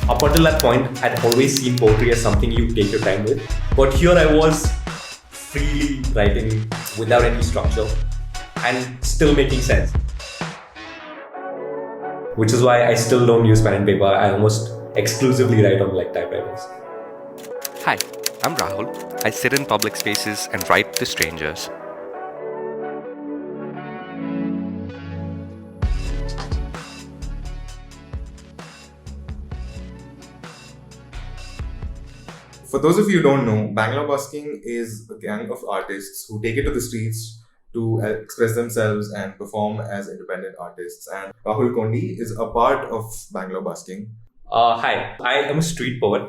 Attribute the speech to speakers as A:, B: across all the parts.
A: Up until that point, I'd always seen poetry as something you take your time with. But here I was freely writing without any structure and still making sense. Which is why I still don't use pen and paper. I almost exclusively write on typewriters.
B: Hi, I'm Rahul. I sit in public spaces and write to strangers.
C: For those of you who don't know, Bangalore Busking is a gang of artists who take it to the streets to express themselves and perform as independent artists. And Rahul Kondi is a part of Bangalore Busking.
A: Hi, I am a street poet.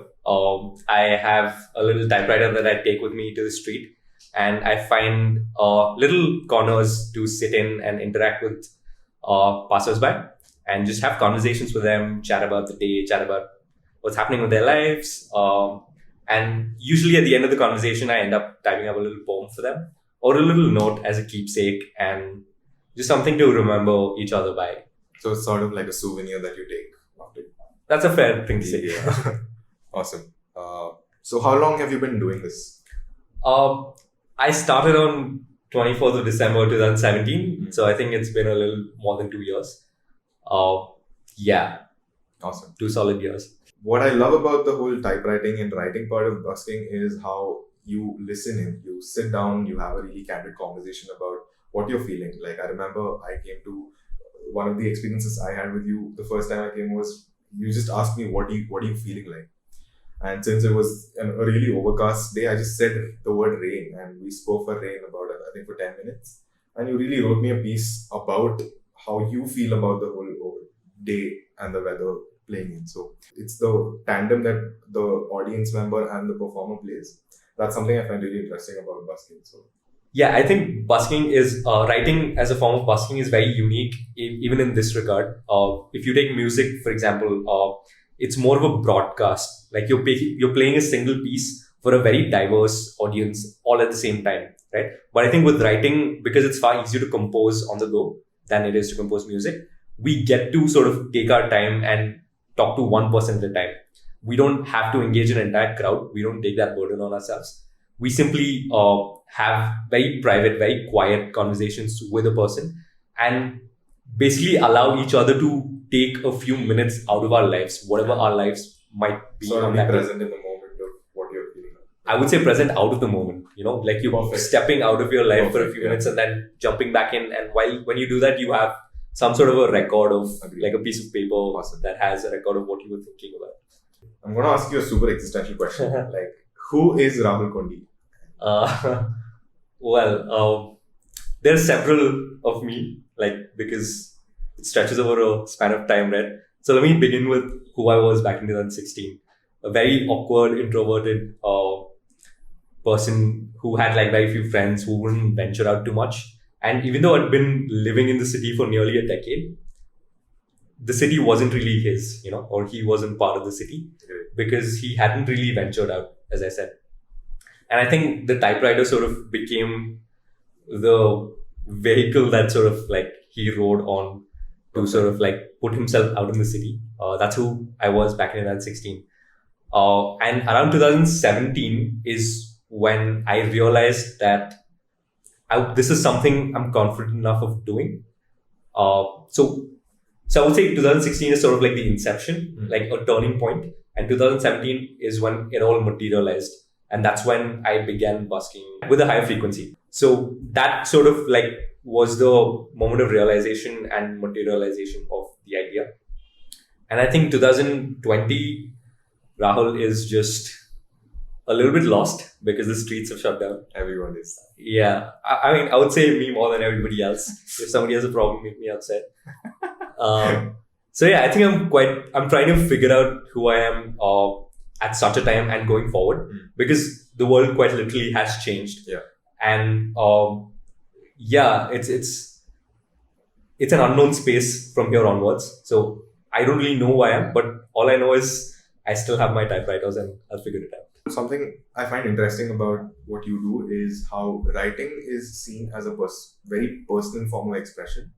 A: I have a little typewriter that I take with me to the street, and I find little corners to sit in and interact with passers-by and just have conversations with them, chat about the day, chat about what's happening with their lives. And usually at the end of the conversation, I end up typing up a little poem for them or a little note as a keepsake and just something to remember each other by.
C: So it's sort of like a souvenir that you take after.
A: That's a fair thing to say.
C: Yeah. Awesome. So how long have you been doing this?
A: I started on 24th of December 2017. So I think it's been a little more than 2 years. Yeah.
C: Awesome.
A: 2 solid years.
C: What I love about the whole typewriting and writing part of busking is how you listen in. You sit down, you have a really candid conversation about what you're feeling. Like I remember I came to one of the experiences I had with you the first time I came was you just asked me what are you feeling like? And since it was a really overcast day, I just said the word rain and we spoke for rain about I think for 10 minutes. And you really wrote me a piece about how you feel about the whole day and the weather playing in. So it's the tandem that the audience member and the performer plays. That's something I find really interesting about busking. So
A: yeah, I think busking is writing as a form of busking is very unique even in this regard. If you take music, for example, it's more of a broadcast. Like you're playing a single piece for a very diverse audience all at the same time, right? But I think with writing, because it's far easier to compose on the go than it is to compose music, we get to sort of take our time and talk to one person at a time. We don't have to engage an entire crowd. We don't take that burden on ourselves. We simply have very private, very quiet conversations with a person and basically allow each other to take a few minutes out of our lives, whatever our lives might be.
C: Sort of be present in the moment of what you're feeling.
A: I would say present out of the moment, like you're
C: Perfect.
A: Stepping out of your life
C: Perfect,
A: for a few minutes and then jumping back in. And when you do that, you have some sort of a record of like a piece of paper that has a record of what you were thinking about.
C: I'm going to ask you a super existential question. Like, who is Rahul Kondi?
A: There's several of me, because it stretches over a span of time, right? So let me begin with who I was back in 2016. A very awkward, introverted person who had very few friends, who wouldn't venture out too much. And even though I'd been living in the city for nearly a decade, the city wasn't really his, or he wasn't part of the city because he hadn't really ventured out, as I said. And I think the typewriter sort of became the vehicle that sort of he rode on to sort of put himself out in the city. That's who I was back in 2016. And around 2017 is when I realized that this is something I'm confident enough of doing. So I would say 2016 is sort of the inception, a turning point. And 2017 is when it all materialized. And that's when I began busking with a higher frequency. So that sort of was the moment of realization and materialization of the idea. And I think 2020, Rahul is just a little bit lost because the streets have shut down.
C: Everyone is.
A: Yeah. I mean, I would say me more than everybody else. If somebody has a problem, make me upset. So yeah, I think I'm trying to figure out who I am at such a time and going forward because the world quite literally has changed.
C: Yeah.
A: And it's an unknown space from here onwards. So I don't really know who I am, but all I know is I still have my typewriters and I'll figure it out.
C: Something I find interesting about what you do is how writing is seen as a very personal form of expression.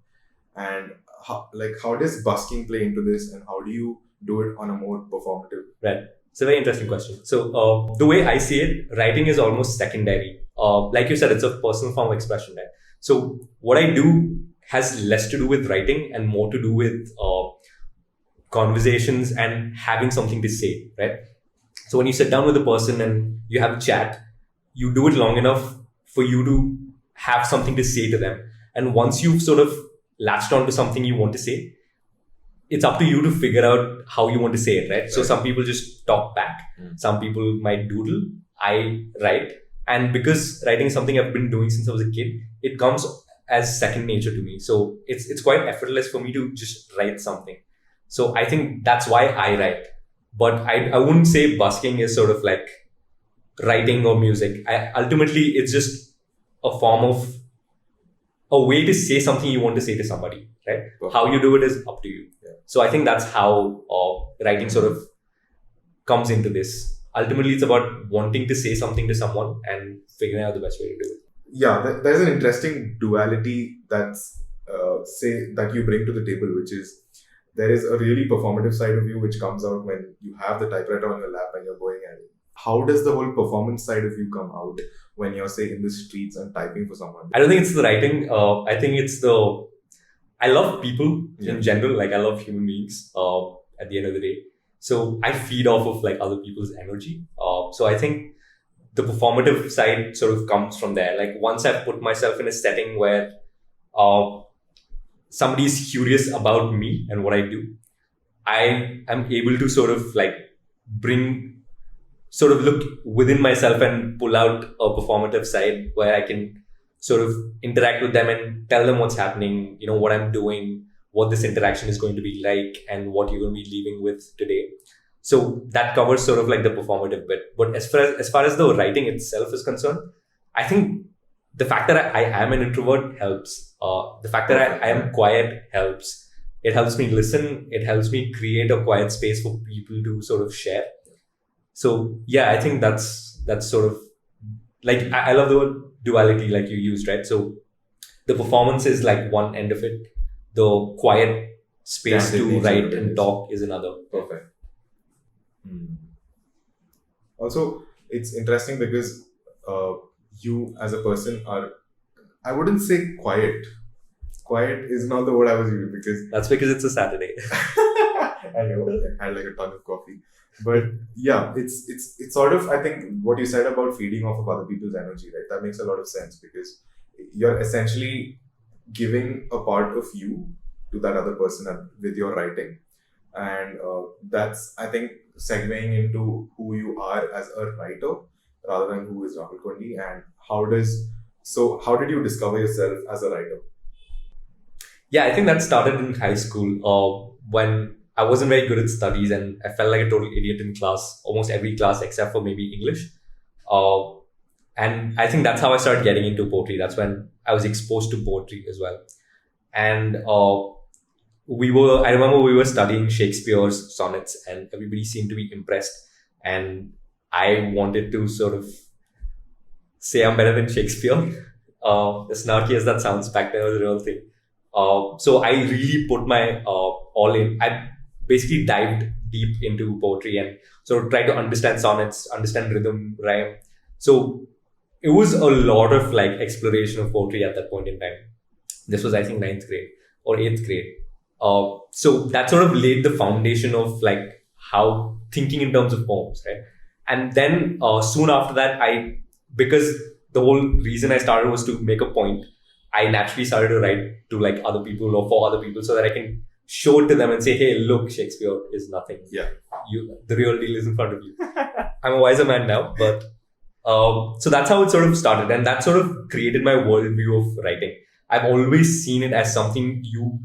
C: And how does busking play into this, and how do you do it on a more performative?
A: Right. It's a very interesting question. So the way I see it, writing is almost secondary. Like you said, it's a personal form of expression, right? So what I do has less to do with writing and more to do with conversations and having something to say, right? So when you sit down with a person and you have a chat, you do it long enough for you to have something to say to them. And once you've sort of latched on to something you want to say, it's up to you to figure out how you want to say it, right? So some people just talk back. Some people might doodle. I write. And because writing is something I've been doing since I was a kid, it comes as second nature to me. So it's quite effortless for me to just write something. So I think that's why I write. But I wouldn't say busking is sort of like writing or music. Ultimately, it's just a form of a way to say something you want to say to somebody, right?
C: Perfect.
A: How you do it is up to you.
C: Yeah.
A: So I think that's how writing sort of comes into this. Ultimately, it's about wanting to say something to someone and figuring out the best way to do it.
C: Yeah, there's an interesting duality that's that you bring to the table, which is there is a really performative side of you which comes out when you have the typewriter on your lap and you're going at it. How does the whole performance side of you come out when you're, say, in the streets and typing for someone?
A: I don't think it's the writing. I think it's I love people
C: Yeah.
A: in general. Like I love human beings at the end of the day. So I feed off of like other people's energy. So I think the performative side sort of comes from there. Like once I've put myself in a setting where somebody is curious about me and what I do, I am able to sort of like look within myself and pull out a performative side where I can sort of interact with them and tell them what's happening, what I'm doing, what this interaction is going to be like, and what you're going to be leaving with today. So that covers sort of like the performative bit. But as far as the writing itself is concerned, I think the fact that I am an introvert helps. The fact that I am quiet helps. It helps me listen. It helps me create a quiet space for people to sort of share. So yeah, I think that's sort of like I love the word duality like you used, right? So the performance is like one end of it. The quiet space
C: Candid
A: to
C: nature
A: write
C: of it
A: and
C: is.
A: talk is another.
C: Perfect. Also, it's interesting because you as a person are, I wouldn't say quiet. Quiet is not the word I was using because
A: That's because it's a Saturday.
C: I know I had like a ton of coffee. But yeah, it's sort of, I think what you said about feeding off of other people's energy, right? That makes a lot of sense because you're essentially giving a part of you to that other person with your writing. And that's, I think, segueing into who you are as a writer rather than who is Rahul Kondi. And how did you discover yourself as a writer?
A: Yeah, I think that started in high school when I wasn't very good at studies and I felt like a total idiot in class, almost every class except for maybe English. And I think that's how I started getting into poetry. That's when I was exposed to poetry as well. And I remember we were studying Shakespeare's sonnets and everybody seemed to be impressed. And I wanted to sort of say I'm better than Shakespeare. As snarky as that sounds, back then it was a real thing. So I really put my all in. I basically dived deep into poetry and sort of tried to understand sonnets, understand rhythm, rhyme. So it was a lot of like exploration of poetry at that point in time. This was, I think, 9th grade or 8th grade. So that sort of laid the foundation of like how thinking in terms of poems, right? And then soon after that, because the whole reason I started was to make a point, I naturally started to write to like other people or for other people so that I can show it to them and say, hey, look, Shakespeare is nothing.
C: Yeah.
A: The real deal is in front of you. I'm a wiser man now, but so that's how it sort of started. And that sort of created my worldview of writing. I've always seen it as something you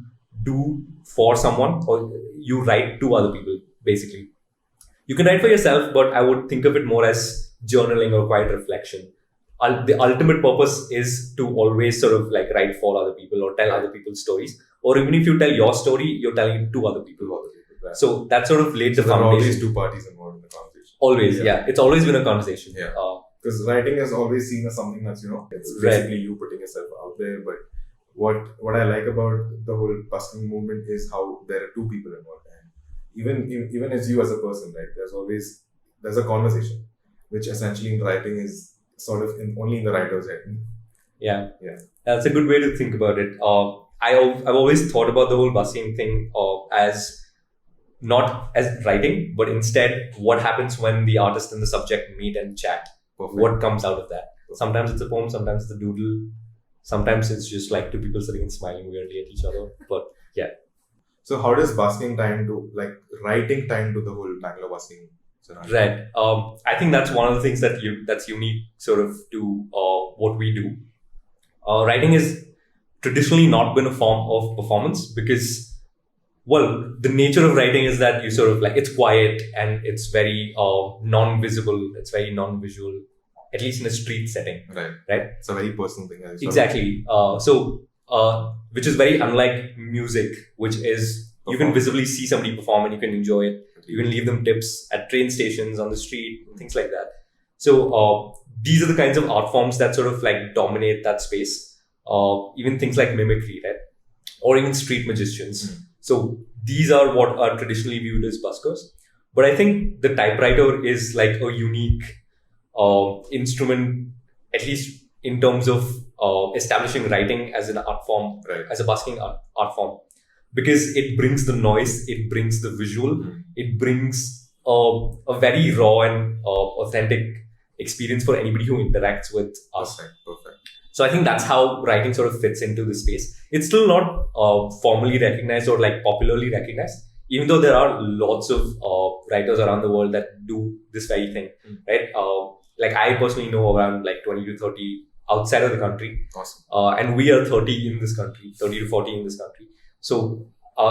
A: do for someone or you write to other people, basically. You can write for yourself, but I would think of it more as journaling or quiet reflection. The ultimate purpose is to always sort of like write for other people or tell other people's stories. Or even if you tell your story, you're telling it to other people.
C: Right.
A: So that sort of laid the
C: There are
A: foundation.
C: always two parties involved in the conversation.
A: Always, yeah. It's always been a conversation.
C: Yeah. Because writing is always seen as something that's, it's
A: Right.
C: basically you putting yourself out there. But what I like about the whole busking movement is how there are two people involved. And even as you as a person, right? There's a conversation, which essentially in writing is sort of only in the writer's head.
A: Yeah.
C: Yeah.
A: That's a good way to think about it. I've always thought about the whole busking thing as not as writing, but instead what happens when the artist and the subject meet and chat.
C: Perfect.
A: What comes out of that? Sometimes it's a poem, sometimes it's a doodle, sometimes it's just like two people sitting and smiling weirdly at each other. But yeah.
C: So how does busking tie into, like, writing tie into the whole Bangalore busking scenario?
A: Right. I think that's one of the things that's unique sort of to what we do. Writing has traditionally not been a form of performance because, well, the nature of writing is that you sort of like, it's quiet and it's very non-visible, it's very non-visual, at least in a street setting.
C: Right. It's a very personal thing.
A: Exactly. Which is very unlike music, which is you can visibly see somebody perform and you can enjoy it. You can leave them tips at train stations, on the street, things like that. So these are the kinds of art forms that sort of like dominate that space. Even things like mimicry, right? Or even street magicians. So these are what are traditionally viewed as buskers. But I think the typewriter is like a unique instrument, at least in terms of establishing writing as an art form,
C: Right.
A: as a busking art form. Because it brings the noise, it brings the visual, it brings a very raw and authentic experience for anybody who interacts with us.
C: Perfect.
A: So I think that's how writing sort of fits into this space. It's still not formally recognized or like popularly recognized, even though there are lots of writers around the world that do this very thing, right? Like I personally know around like 20 to 30 outside of the country.
C: Awesome.
A: And we are 30 in this country, 30 to 40 in this country. So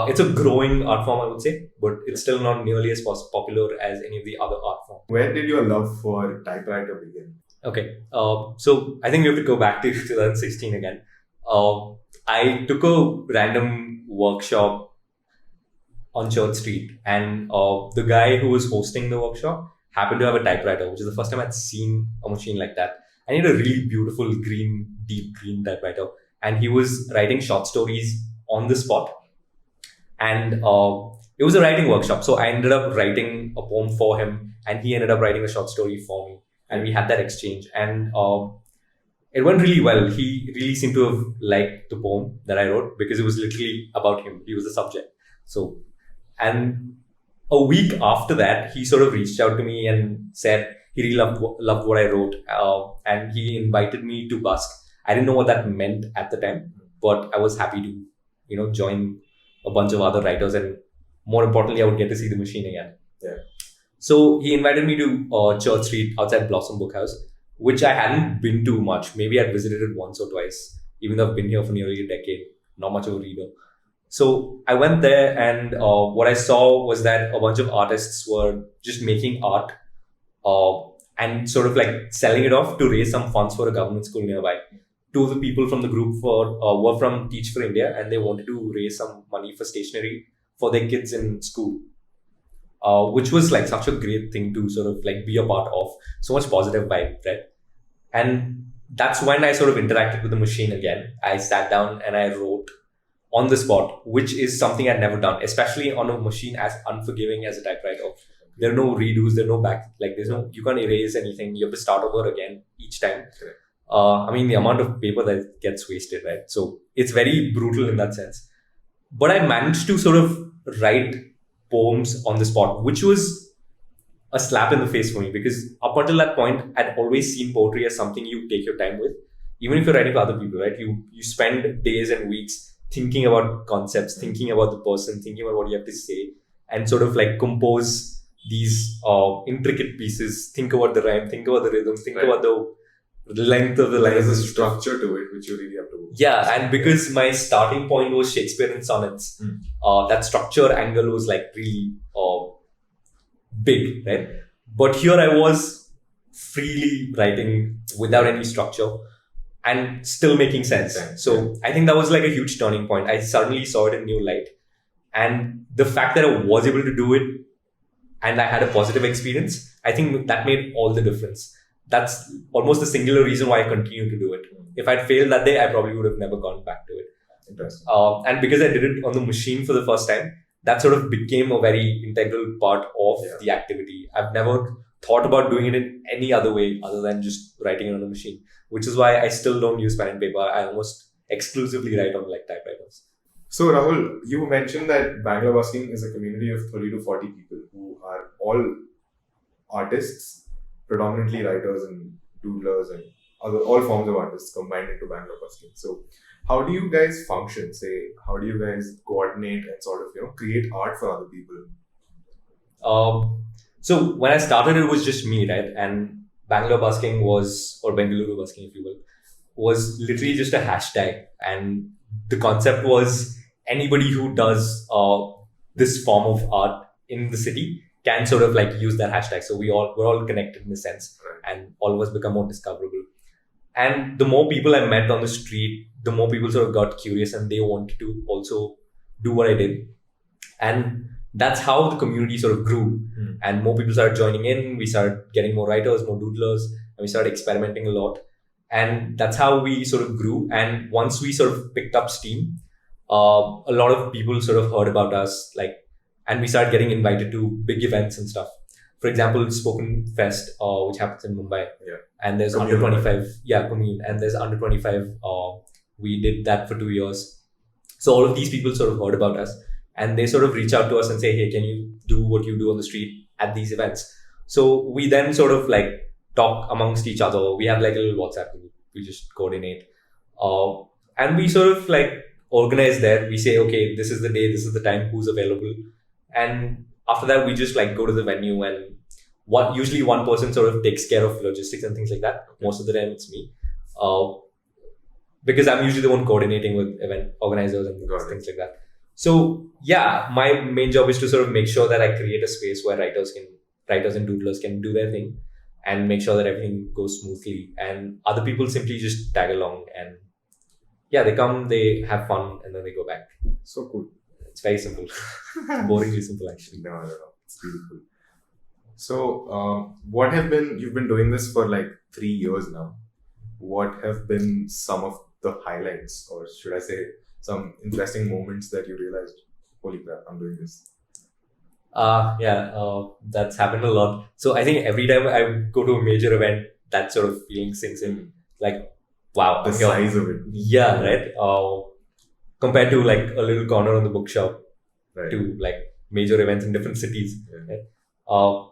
A: it's a growing art form, I would say, but it's still not nearly as popular as any of the other art forms.
C: Where did your love for typewriter begin?
A: Okay, so I think we have to go back to 2016 again. I took a random workshop on Church Street, and the guy who was hosting the workshop happened to have a typewriter, which is the first time I'd seen a machine like that. And he had a really beautiful deep green typewriter, and he was writing short stories on the spot. And it was a writing workshop, so I ended up writing a poem for him, and he ended up writing a short story for me. And we had that exchange, and it went really well. He really seemed to have liked the poem that I wrote because it was literally about him. He was the subject. So, and a week after that, he sort of reached out to me and said he really loved what I wrote, and he invited me to busk. I didn't know what that meant at the time, but I was happy to, join a bunch of other writers, and more importantly, I would get to see the machine again.
C: Yeah.
A: So he invited me to Church Street outside Blossom Book House, which I hadn't been to much. Maybe I'd visited it once or twice, even though I've been here for nearly a decade. Not much of a reader. So I went there, and what I saw was that a bunch of artists were just making art and sort of like selling it off to raise some funds for a government school nearby. Two of the people from the group were from Teach for India, and they wanted to raise some money for stationery for their kids in school. Which was like such a great thing to sort of like be a part of. So much positive vibe, right? And that's when I sort of interacted with the machine again. I sat down and I wrote on the spot, which is something I'd never done, especially on a machine as unforgiving as a typewriter. There are no redos, there are no you can't erase anything. You have to start over again each time. The amount of paper that gets wasted, right? So it's very brutal in that sense. But I managed to sort of write poems on the spot, which was a slap in the face for me, because up until that point, I'd always seen poetry as something you take your time with. Even if you're writing for other people, right? You spend days and weeks thinking about concepts, thinking about the person, thinking about what you have to say, and sort of like compose these intricate pieces, think about the rhyme, think about the rhythm, think about the length of the lines.
C: There's a structure to it, which you really have to...
A: Yeah, and because my starting point was Shakespearean sonnets, that structure angle was like really big, right? But here I was freely writing without any structure and still making sense. So I think that was like a huge turning point. I suddenly saw it in new light. And the fact that I was able to do it and I had a positive experience, I think that made all the difference. That's almost the singular reason why I continue to do it. If I'd failed that day, I probably would have never gone back to it.
C: Interesting.
A: And because I did it on the machine for the first time, that sort of became a very integral part of the activity. I've never thought about doing it in any other way other than just writing it on a machine, which is why I still don't use pen and paper. I almost exclusively write on like typewriters.
C: So Rahul, you mentioned that Bangalore Busking is a community of 30 to 40 people who are all artists, predominantly writers and doodlers and all forms of artists combined into Bangalore Busking. So how do you guys function? Say, how do you guys coordinate and sort of create art for other people?
A: So when I started, it was just me, right? And Bangalore Busking was, or Bengaluru Busking, if you will, was literally just a hashtag. And the concept was anybody who does this form of art in the city can sort of like use that hashtag. So we're all connected in a sense, and all of us become more discoverable. And the more people I met on the street, the more people sort of got curious and they wanted to also do what I did. And that's how the community sort of grew. And more people started joining in. We started getting more writers, more doodlers, and we started experimenting a lot. And that's how we sort of grew. And once we sort of picked up steam, a lot of people sort of heard about us, and we started getting invited to big events and stuff. For example, Spoken Fest, which happens in Mumbai. And there's
C: Commune.
A: under 25, Commune. And there's under 25. We did that for 2 years. So all of these people sort of heard about us. And they sort of reach out to us and say, hey, can you do what you do on the street at these events? So we then sort of like talk amongst each other. We have like a little WhatsApp group. We just coordinate. And we sort of like organize there. We say, okay, this is the day, this is the time, who's available. And after that, we just like go to the venue and usually one person sort of takes care of logistics and things like that. Most of the time it's me. Because I'm usually the one coordinating with event organizers and things like that. So yeah, my main job is to sort of make sure that I create a space where writers and doodlers can do their thing and make sure that everything goes smoothly. And other people simply just tag along and yeah, they come, they have fun, and then they go back.
C: So cool.
A: It's very simple. Boringly simple, actually.
C: No. It's beautiful. So, you've been doing this for like 3 years now. What have been some of the highlights, or should I say, some interesting moments that you realized, holy crap, I'm doing this?
A: That's happened a lot. So I think every time I go to a major event, that sort of feeling sinks in. Like, wow.
C: The size of it.
A: Yeah, right? Compared to like a little corner on the bookshop to like major events in different cities. Right?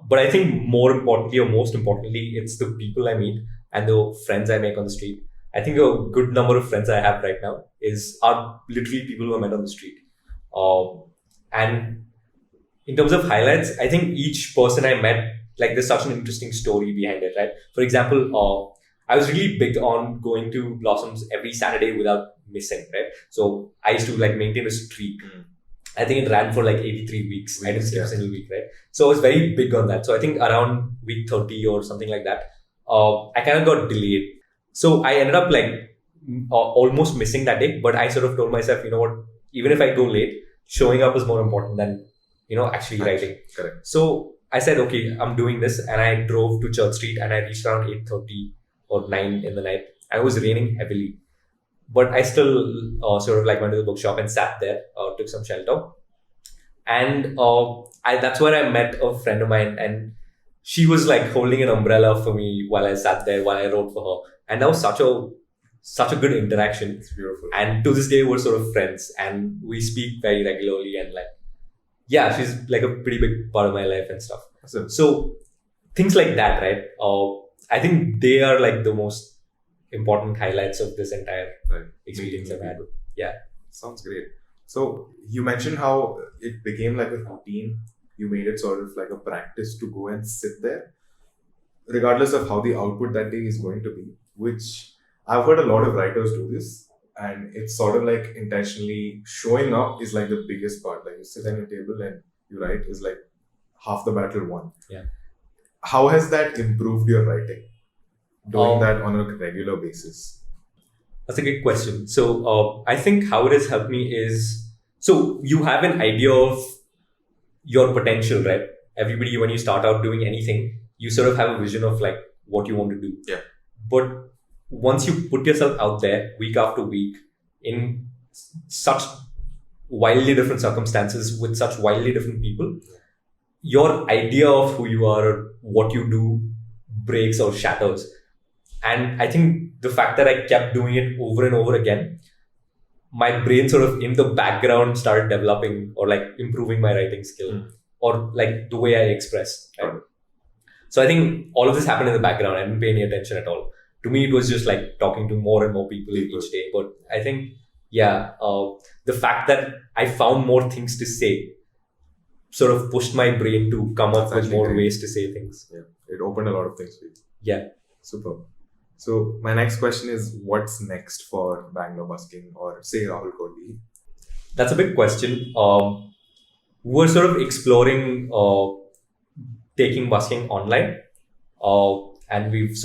A: But I think most importantly, it's the people I meet and the friends I make on the street. I think a good number of friends I have right now are literally people who I met on the street. And in terms of highlights, I think each person I met, like there's such an interesting story behind it, right? For example, I was really big on going to Blossoms every Saturday without missing, right? So I used to like maintain a streak. I think it ran for like 83 weeks. I didn't skip a single week, right? So I was very big on that. So I think around week 30 or something like that, I kind of got delayed. So I ended up like almost missing that day, but I sort of told myself, you know what, even if I go late, showing up is more important than, actually writing.
C: Correct.
A: So I said, okay, I'm doing this. And I drove to Church Street and I reached around 8:30 or 9 in the night. And it was raining heavily. But I still sort of like went to the bookshop and sat there, took some shelter. And that's where I met a friend of mine. And she was like holding an umbrella for me while I sat there, while I wrote for her. And that was such a good interaction.
C: It's beautiful.
A: And to this day, we're sort of friends and we speak very regularly. And like, yeah, she's like a pretty big part of my life and stuff.
C: Awesome.
A: So things like that, right? I think they are like the most important highlights of this entire experience I've had. Yeah.
C: Sounds great. So you mentioned how it became like a routine. You made it sort of like a practice to go and sit there, regardless of how the output that day is going to be, which I've heard a lot of writers do this. And it's sort of like intentionally showing up is like the biggest part. Like you sit at a table and you write is like half the battle won.
A: Yeah.
C: How has that improved your writing? Doing that on a regular basis?
A: That's a good question. So I think how it has helped me is, so you have an idea of your potential, right? Everybody, when you start out doing anything, you sort of have a vision of like what you want to do.
C: Yeah.
A: But once you put yourself out there week after week in such wildly different circumstances with such wildly different people, your idea of who you are or what you do breaks or shatters. And I think the fact that I kept doing it over and over again, my brain sort of in the background started developing or like improving my writing skill or like the way I express. Right? So I think all of this happened in the background. I didn't pay any attention at all. To me, it was just like talking to more and more people each day. But I think, the fact that I found more things to say sort of pushed my brain to come up with more ways to say things.
C: Yeah, it opened a lot of things for you.
A: Yeah.
C: Super. So my next question is, what's next for Bangalore Busking or say Rahul Kondi?
A: That's a big question. We're sort of exploring taking busking online, and we've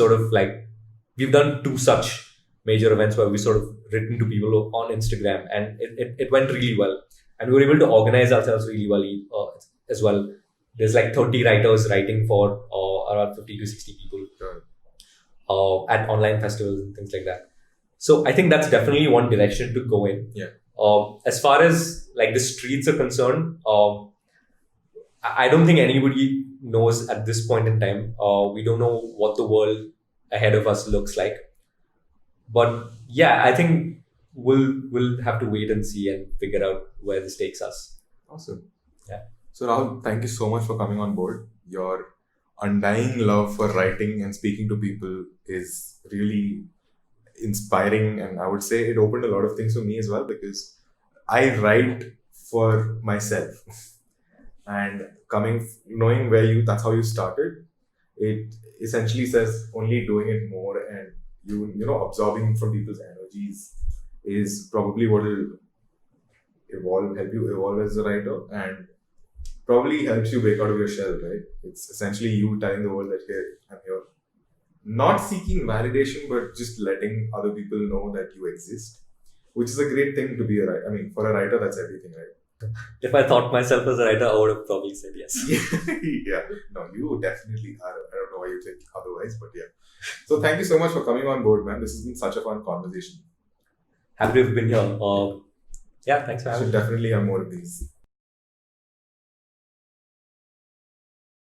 A: done 2 such major events where we sort of written to people on Instagram, and it went really well, and we were able to organize ourselves really well as well. There's like 30 writers writing for around 50 to 60 people at online festivals and things like that. So I think that's definitely one direction to go in.
C: Yeah.
A: As far as like the streets are concerned, I don't think anybody knows at this point in time. We don't know what the world ahead of us looks like. But yeah, I think we'll have to wait and see and figure out where this takes us.
C: Awesome.
A: Yeah.
C: So Rahul, thank you so much for coming on board. Your undying love for writing and speaking to people is really inspiring, and I would say it opened a lot of things for me as well, because I write for myself. And knowing that's how you started, it essentially says only doing it more and absorbing from people's energies is probably what will help you evolve as a writer, and probably helps you break out of your shell, right? It's essentially you telling the world that, hey, I'm here. Not seeking validation, but just letting other people know that you exist, which is a great thing to be a writer. I mean, for a writer, that's everything, right?
A: If I thought myself as a writer, I would have probably said yes.
C: Yeah. No, you definitely are. I don't know why you think otherwise, but yeah. So thank you so much for coming on board, man. This has been such a fun conversation.
A: Happy to have been here. Yeah, thanks for having me.
C: Should definitely have more of these.